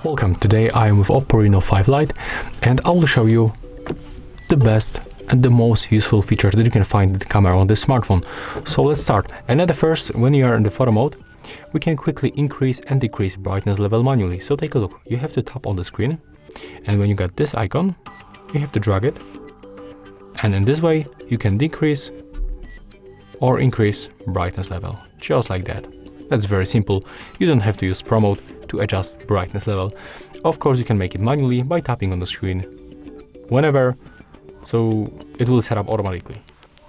Welcome, today I am with OPPO Reno 5 Lite and I will show you the best and the most useful features that you can find in the camera on this smartphone. So let's start. And at the first, when you are in the photo mode, we can quickly increase and decrease brightness level manually. So take a look, you have to tap on the screen, and when you got this icon, you have to drag it, and in this way you can decrease or increase brightness level, just like that. That's very simple. You don't have to use Pro Mode to adjust brightness level. Of course, you can make it manually by tapping on the screen whenever, so it will set up automatically.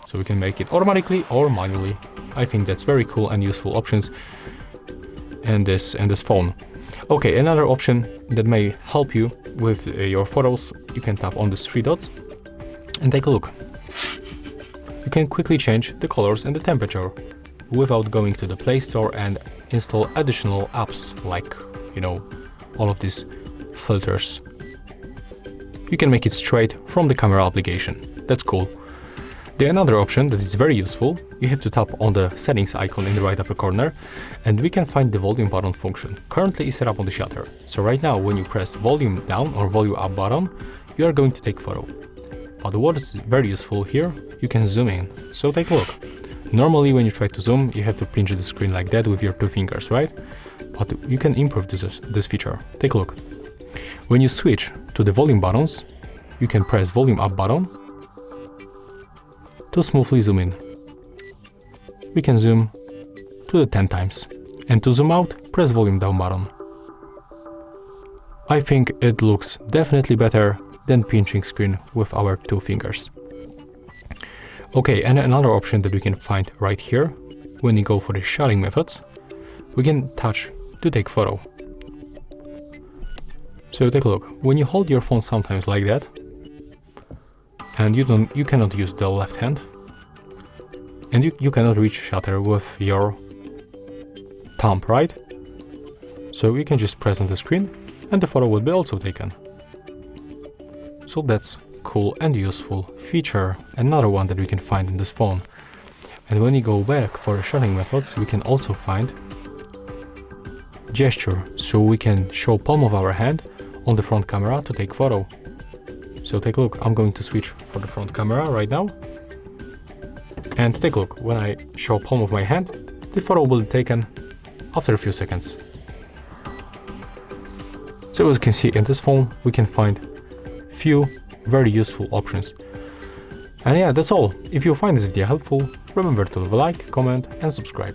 So we can make it automatically or manually. I think that's very cool and useful options in this phone. Okay, another option that may help you with your photos, you can tap on these three dots and take a look. You can quickly change the colors and the temperature without going to the Play Store and install additional apps like, you know, all of these filters. You can make it straight from the camera application. That's cool. The another option that is very useful, you have to tap on the settings icon in the right upper corner and we can find the volume button function. Currently it's set up on the shutter. So right now when you press volume down or volume up button, you are going to take photo. But what is very useful here, you can zoom in. So take a look. Normally when you try to zoom, you have to pinch the screen like that with your two fingers, right? But you can improve this feature. Take a look. When you switch to the volume buttons, you can press volume up button to smoothly zoom in. We can zoom to the 10 times. And to zoom out, press volume down button. I think it looks definitely better than pinching screen with our two fingers. Okay, and another option that we can find right here, when you go for the shotting methods, we can touch to take photo. So take a look, when you hold your phone sometimes like that, and you cannot use the left hand, and you cannot reach shutter with your thumb, right? So you can just press on the screen and the photo will be also taken. So that's cool and useful feature, another one that we can find in this phone. And when you go back for shotting methods, we can also find gesture, so we can show palm of our hand on the front camera to take photo. So take a look, I'm going to switch for the front camera right now. And take a look, when I show palm of my hand, the photo will be taken after a few seconds. So as you can see in this phone, we can find few very useful options. And yeah, that's all. If you find this video helpful, remember to leave a like, comment and subscribe.